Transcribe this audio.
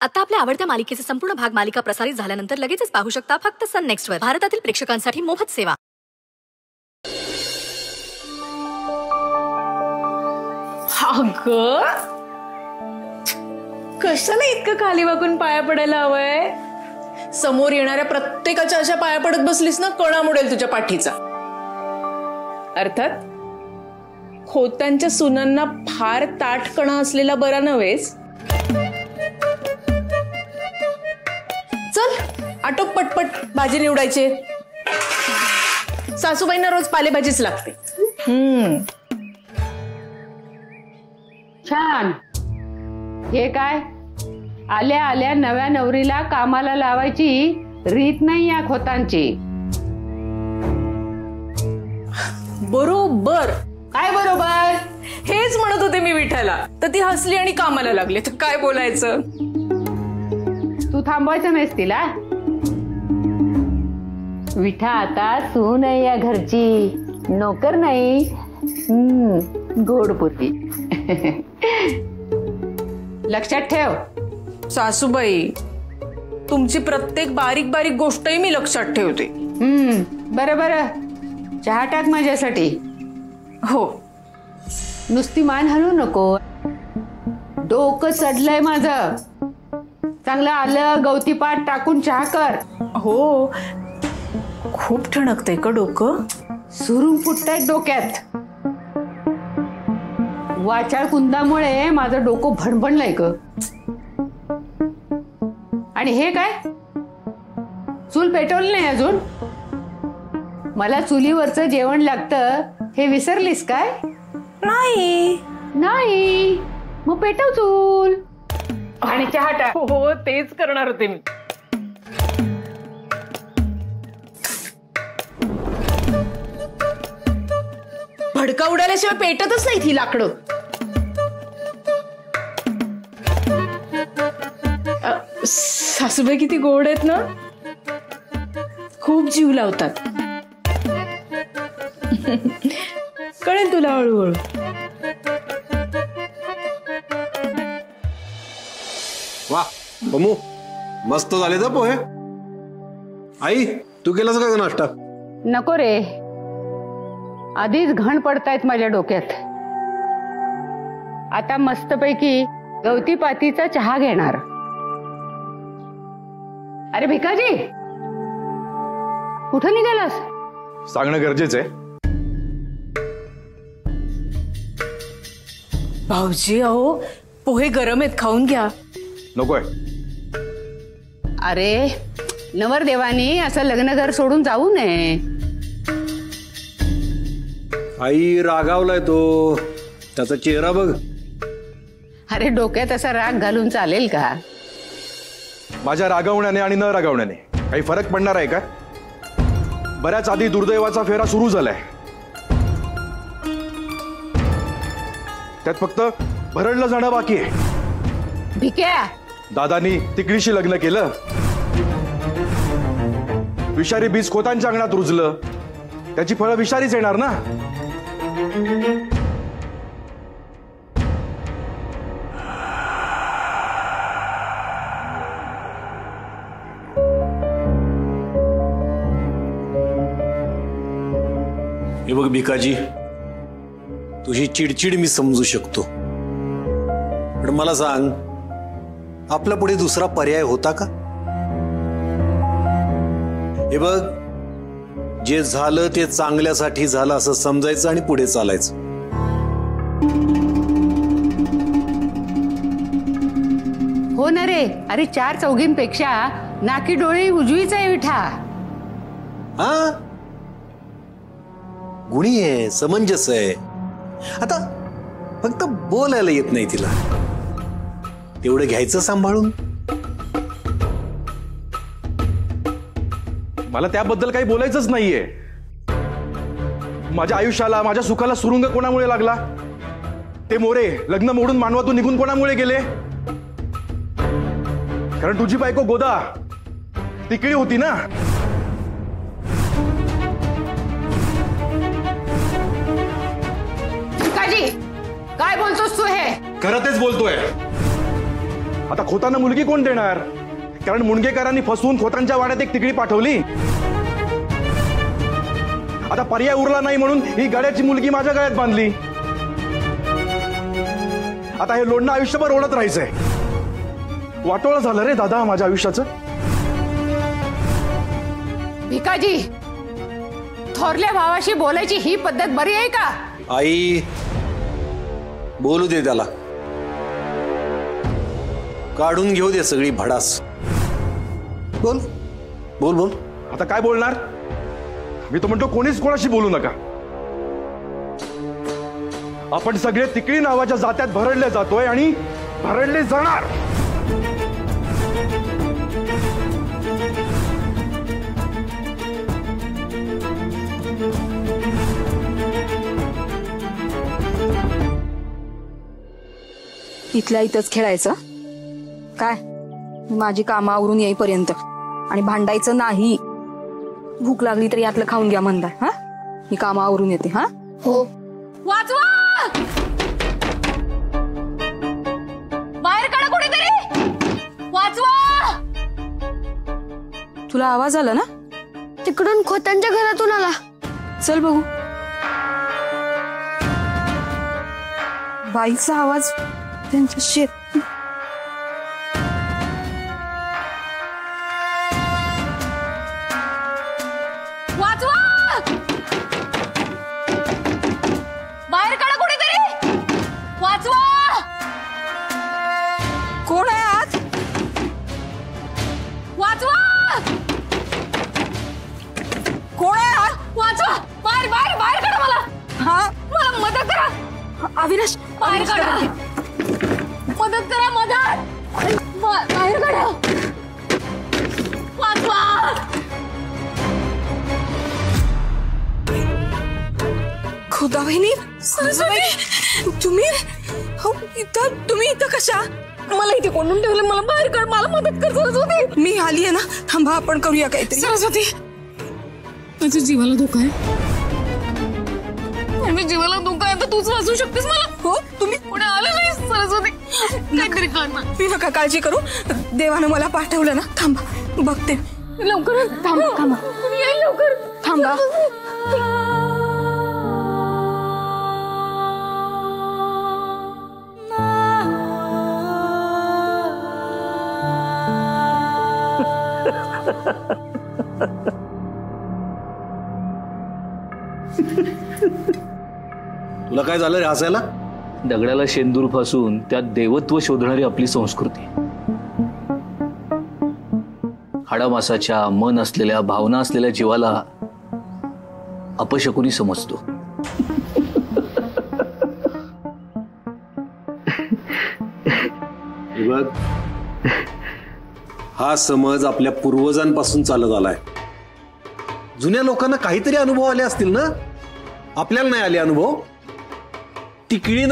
आता आपल्या आवडत्या मालिकेचे संपूर्ण भाग मालिका प्रसारित झाल्यानंतर लगेचच पाहू शकता फक्त सन नेक्स्ट वर. भारतातील प्रेक्षकांसाठी मोफत सेवा. अगं कशाला इतकं खाली वाकून पाया पडायला हवंय? समोर येणाऱ्या प्रत्येकाच्या अशा पाया पडत बसलीस ना, कणा मुडेल तुझ्या पाठीचा. अर्थात खोतांच्या सुनांना फार ताठ कणा असलेला बरा नव्हेस. चल आटोप पटपट भाजी निवडायचे. सासूबाईंना रोज पालेभाजीच लागते. छान. हे काय, आल्या आल्या नव्या नवरीला कामाला लावायची रीत नाही या खोतांची. बरोबर. काय बरोबर? हेच म्हणत होते मी विठाला, तर ती हसली आणि कामाला लागली. तर काय बोलायचं? तू थांबवायचं नाहीस तिला. विठा आता सून आहे या घरची, नोकर नाही. गोड पोरगी. लक्षात ठेव. सासूबाई, तुमची प्रत्येक बारीक बारीक गोष्टही मी लक्षात ठेवते. बरं बरं, चहा टाक माझ्यासाठी. हो. नुसती मान हलवू नको. डोकं चढलंय माझं. चांगलं आलं गवती पाट टाकून चहा कर. हो, खूप ठणकतंय का डोकं? सुरून फुटतायत डोक्यात. वाचाळ कुंदामुळे माझं डोकं भणभणलंय ग. आणि हे काय, चूल पेटवलं नाही अजून? मला चुलीवरचं जेवण लागतं हे विसरलीस काय? नाही नाही, मग पेटव चूल आणि चहा टाक. हो, तेच करणार होते मी. भडका उडाल्याशिवाय पेटतच नाही ती लाकडं. सासूबाई किती गोड आहेत ना, खूप जीव लावतात. कळेल तुला हळूहळू. वा बमू, मस्त झाले तर पोहे. आई, तू केलास का नाश्ता? नको रे, आधीच घण पडतायत माझ्या डोक्यात. आता मस्तपैकी गवती पातीचा चहा घेणार. अरे भिकाजी, कुठं निघालास? सांगणं गरजेचं आहे. भाऊजी, अहो पोहे गरम आहेत, खाऊन घ्या. नकोय. अरे नवरदेवानी असं लग्नघर सोडून जाऊ नये. आई रागावलाय तो, त्याचा चेहरा बघ. अरे डोक्यात असा राग घालून चालेल का? माझ्या रागवण्याने आणि न रागवण्याने काही फरक पडणार आहे का? बऱ्याच आधी दुर्दैवाचा फेरा सुरू झालाय. त्यात फक्त भरडलं जाणं बाकी आहे. भिक्या, दादानी तिकडीशी लग्न केलं. विषारी बीज खोतांच्या अंगणात रुजलं. त्याची फळं विषारीच येणार ना. हे बघ भिकाजी, तुझी चिडचिड मी समजू शकतो, पण मला सांग, आपल्या पुढे दुसरा पर्याय होता का? हे बघ, जे झालं ते चांगल्यासाठी झालं असं समजायचं आणि पुढे चालायचं. हो ना रे. अरे 4 चौघींपेक्षा नाकी डोळे उजवीच आहे विठा. हा, गुणी आहे, समंजस आहे. आता फक्त बोलायला येत नाही तिला, तेवढं घ्यायचं सांभाळून. मला त्याबद्दल काही बोलायचंच नाहीये. माझ्या आयुष्याला, माझ्या सुखाला सुरुंग कोणामुळे लागला? ते मोरे लग्न मोडून मानवातून निघून कोणामुळे गेले? कारण तुझी बायको गोदा तिकडे होती ना. भिकाजी, काय बोलतोस तू? हे खरं तेच बोलतोय. आता खोतांना मुलगी कोण देणार? कारण मुंडगेकरांनी फसवून खोतांच्या वाड्यात एक तिकडी पाठवली. आता पर्याय उरला नाही म्हणून ही गड्याची मुलगी माझ्या गळ्यात बांधली. आता हे लोणनं आयुष्यभर ओढत राहायचंय. वाटोळं झालं रे दादा माझ्या आयुष्याचं. भिकाजी, थोरल्या भावाशी बोलायची ही पद्धत बरी आहे का? आई बोलू दे त्याला, काढून घेऊ दे सगळी भडास. बोल बोल बोल. आता काय बोलणार? मी तो म्हणतो कोणीच कोणाशी बोलू नका. आपण सगळे तिकडी नावाच्या जात्यात भरडले जातोय आणि भरडले जाणार. इथल्या इथंच खेळायचं काय? माझी कामं आवरून येईपर्यंत आणि भांडायचं नाही. भूक लागली तर यातलं खाऊन घ्या म्हणताय. हा, मी कामं आवरून येते. हा हो. वाचवा, बाहेर काढा कोणीतरी, वाचवा. तुला आवाज आला ना? तिकडून खोतांच्या घरातून आला. चल बघू. बाईचा आवाज त्यांच्या शेत. वाचवा, बाहेर काढा कोणीतरी, वाचवा. कोण आहे आत? वाचवा, कोण आहे आत? वाचवा, बाहेर बाहेर बाहेर काढा मला. हा, मला मदत करा. अविनाश, बाहेर काढा. मदत करा, मदत. बाहेर काढा. वाचवा. खुदा बहिणी, सरस्वती, तुम्ही इथं कशा? मला इथे कोणून ठेवलं? मला बाहेर काढ, मला मदत कर सरस्वती. मी आली आहे ना, थांबा आपण करूया काहीतरी. सरस्वती, माझ्या जीवाला धोका आहे. मी जीवाला धोका आहे तर तूच वाचू शकतेस मला. हो, तुम्ही पुढे आले नाही सरस्वती. काहीतरी कर ना. मी नका काळजी करू, देवानं मला पाठवलं ना. थांबा बघते. लवकर थांबा, थांबा, लवकर थांबा. तुला काय झालं रे हसायला? दगडाला शेंदूर फासून त्यात देवत्व शोधणारी आपली संस्कृती. हाडामासाच्या मन असलेल्या भावना असलेल्या जीवाला अपशकुनी समजतो. बघ, हा समज आपल्या पूर्वजांपासून चालत आलाय. जुन्या लोकांना काहीतरी अनुभव आले असतील ना, आपल्याला नाही आले अनुभव. तिकडी